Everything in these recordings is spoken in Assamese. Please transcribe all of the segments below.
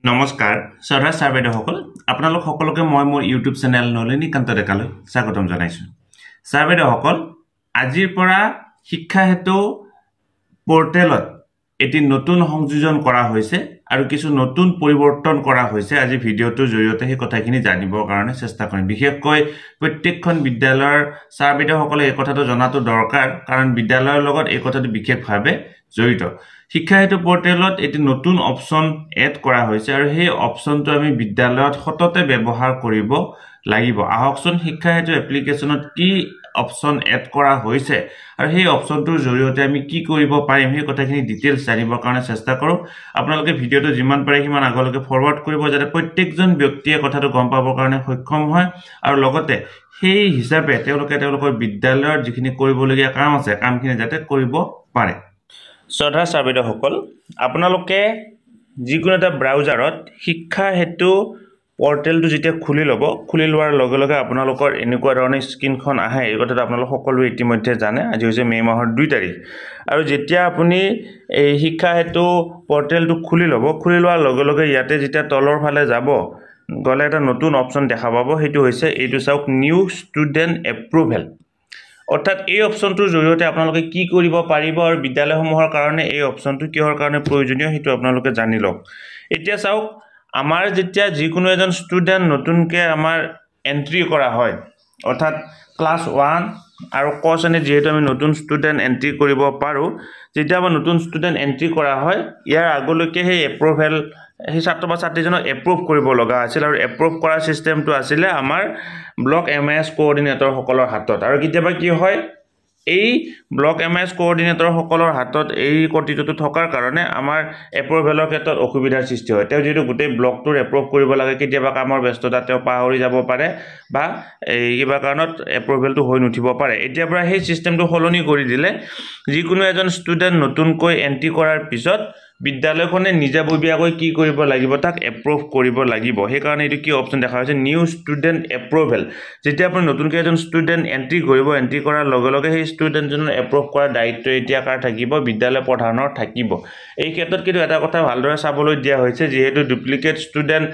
নমস্কাৰ শ্ৰদ্ধা ছাৰ বাইদেউসকল আপোনালোক সকলোকে মই মোৰ ইউটিউব চেনেল নলিনীকান্ত ডেকালৈ স্বাগতম জনাইছো ছাৰ বাইদেউসকল আজিৰ পৰা শিক্ষা হেতু পোৰ্টেলত এটি নতুন সংযোজন কৰা হৈছে আৰু কিছু নতুন পৰিৱৰ্তন কৰা হৈছে আজি ভিডিঅটোৰ জৰিয়তে এই কথাখিনি জানিবৰ কাৰণে চেষ্টা কৰিম বিশেষকৈ প্ৰত্যেকখন বিদ্যালয়ৰ ছাৰ বাইদেউসকলে এই কথাটো জনাটো দৰকাৰ কাৰণ বিদ্যালয়ৰ লগত এই কথাটো বিশেষভাৱে জড়িত শিক্ষা হেতু পোৰ্টেলত এটি নতুন অপচন এড কৰা হৈছে আৰু সেই অপচনটো আমি বিদ্যালয়ত সততে ব্যৱহাৰ কৰিব লাগিব আহকচোন শিক্ষা হেতু এপ্লিকেশনত কি অপচন এড কৰা হৈছে আৰু সেই অপচনটোৰ জৰিয়তে আমি কি কৰিব পাৰিম সেই কথাখিনি ডিটেইলছ জানিবৰ কাৰণে চেষ্টা কৰো আপোনালোকে ভিডিঅটো যিমান পাৰে সিমান আগলৈকে ফৰৱাৰ্ড কৰিব যাতে প্ৰত্যেকজন ব্যক্তিয়ে কথাটো গম পাবৰ কাৰণে সক্ষম হয় আৰু লগতে সেই হিচাপে তেওঁলোকৰ বিদ্যালয়ৰ যিখিনি কৰিবলগীয়া কাম আছে কামখিনি যাতে কৰিব পাৰে শ্ৰদ্ধা ছাৰ বাইদেউসকল আপোনালোকে যিকোনো এটা ব্ৰাউজাৰত শিক্ষা হেতু পোৰ্টেলটো যেতিয়া খুলি ল'ব খুলি লোৱাৰ লগে লগে আপোনালোকৰ এনেকুৱা ধৰণৰ স্ক্ৰিনখন আহে এই কথাটো আপোনালোক সকলোৱে ইতিমধ্যে জানে আজি হৈছে মে মাহৰ 2 তাৰিখ আৰু যেতিয়া আপুনি এই শিক্ষা হেতু পোৰ্টেলটো খুলি ল'ব খুলি লোৱাৰ লগে লগে ইয়াতে যেতিয়া তলৰ ফালে যাব গলে এটা নতুন অপচন দেখা পাব সেইটো হৈছে এইটো চাওক নিউ ষ্টুডেন্ট এপ্ৰুভেল অৰ্থাৎ এই অপচনটোৰ জৰিয়তে আপোনালোকে কি কৰিব পাৰিব আৰু বিদ্যালয়সমূহৰ কাৰণে এই অপচনটো কিহৰ কাৰণে প্ৰয়োজনীয় হেতু আপোনালোকে জানি লওক এতিয়া চাওক আমাৰ যেতিয়া যিকোনো এজন ষ্টুডেন্ট নতুনকে আমাৰ এন্ট্ৰি কৰা হয় অৰ্থাৎ ক্লাস 1 আৰু ক শ্ৰেণীত যেহেতু আমি নতুন ষ্টুডেন্ট এন্ট্ৰি কৰিব পাৰো যেতিয়া আমাৰ নতুন ষ্টুডেন্ট এন্ট্ৰি কৰা হয় ইয়াৰ আগলৈকে সেই এপ্ৰুভেল সেই ছাত্ৰ বা ছাত্ৰীজনক এপ্ৰুভ কৰিব লগা আছিল আৰু এপ্ৰুভ কৰা সিস্টেমটো আছিল আমাৰ ব্লক এমএস কোঅৰ্ডিনেটৰ সকলৰ হাতত আৰু কেতিয়াবা কি হয় এই ব্লক এমএস কোঅৰ্ডিনেটৰ সকলৰ হাতত এই কৰ্তৃত্বটো থকাৰ কাৰণে আমাৰ এপ্ৰুভেলৰ ক্ষেত্ৰত অসুবিধাৰ সৃষ্টি হয় তেওঁ যেটো গোটেই ব্লকটোৰ এপ্ৰুভ কৰিব লাগে কেতিয়াবা কামৰ ব্যস্ততা তেওঁ পাহৰি যাব পাৰে বা এই কিবা কাৰণত এপ্ৰুভেলটো হৈ নুঠিব পাৰে এতিয়া পৰা সেই সিস্টেমটো হলনি কৰি দিলে যিকোনো এজন ষ্টুডেন্ট নতুনকৈ এন্ট্ৰি কৰাৰ পিছত বিদ্যালয়খনে নিজাববীয়াকৈ কি কৰিব লাগিব তাক এপ্ৰুভ কৰিব লাগিব সেই কাৰণে এটো কি অপচন দেখা হৈছে নিউ ষ্টুডেন্ট এপ্ৰুভেল যেতিয়া আপুনি নতুনকৈ এজন ষ্টুডেন্ট এন্ট্ৰি কৰিব এন্ট্ৰি কৰাৰ লগে লগে সেই ষ্টুডেন্টজনৰ এপ্ৰুভ কৰাৰ দায়িত্ব এতিয়া কাৰ থাকিব বিদ্যালয় প্ৰধানৰ থাকিব এই ক্ষেত্ৰত কিন্তু এটা কথা ভালদৰে চাবলৈ দিয়া হৈছে যেহেতু ডুপ্লিকেট ষ্টুডেন্ট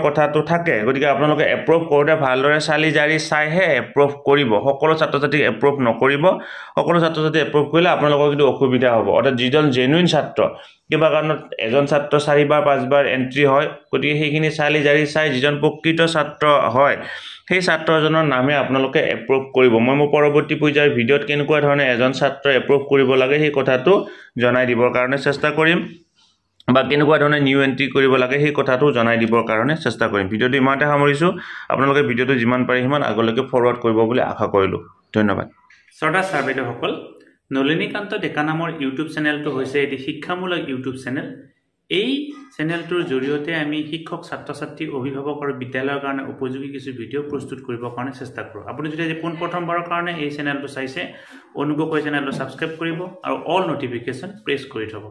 কথাটো থাকে গতিকে আপোনালোকে এপ্ৰুভ কৰোতে ভালদৰে চালি জাৰি চাইহে এপ্ৰুভ কৰিব সকলো ছাত্ৰ-ছাত্ৰীক এপ্ৰুভ নকৰিব সকলো ছাত্ৰ-ছাত্ৰী এপ্ৰুভ কৰিলে আপোনালোকৰ কিন্তু অসুবিধা হ'ব অৰ্থাৎ যিজন জেনুইন ছাত্ৰ কিবা কাৰণত এজন ছাত্ৰ 4 বাৰ 5 বাৰ এন্ট্ৰি হয় গতিকে সেইখিনি চালি জাৰি চাই যিজন প্ৰকৃত ছাত্ৰ হয় সেই ছাত্ৰজনৰ নামে আপোনালোকে এপ্ৰুভ কৰিব মই মোৰ পৰৱৰ্তী পৰ্যায়ৰ ভিডিঅত কেনেকুৱা ধৰণে এজন ছাত্ৰ এপ্ৰুভ কৰিব লাগে সেই কথাটো জনাই দিবৰ কাৰণে চেষ্টা কৰিম বা কেনেকুৱা ধৰণে নিউ এন্ট্ৰি কৰিব লাগে সেই কথাটো জনাই দিবৰ কাৰণে চেষ্টা কৰিম ভিডিঅটো ইমানতে সামৰিছো আপোনালোকে ভিডিঅটো যিমান পাৰে সিমান আগলৈকে ফৰৱাৰ্ড কৰিব বুলি আশা কৰিলো ধন্যবাদ শ্ৰদ্ধা ছাৰ বাইদেউসকল নলিনীকান্ত ডেকা নামৰ ইউটিউব চেনেলটো হৈছে এটি শিক্ষামূলক ইউটিউব চেনেল এই চেনেলটোৰ জৰিয়তে আমি শিক্ষক ছাত্ৰ-ছাত্ৰী অভিভাৱক আৰু বিদ্যালয়ৰ কাৰণে উপযোগী কিছু ভিডিঅ' প্ৰস্তুত কৰিবৰ কাৰণে চেষ্টা কৰো আপুনি যদি পোন প্ৰথমবাৰৰ কাৰণে এই চেনেলটো চাইছে অনুগ্ৰহ কৰি চেনেলটো সাবস্ক্ৰাইব কৰিব আৰু অল নটিফিকেশন প্ৰেছ কৰি থব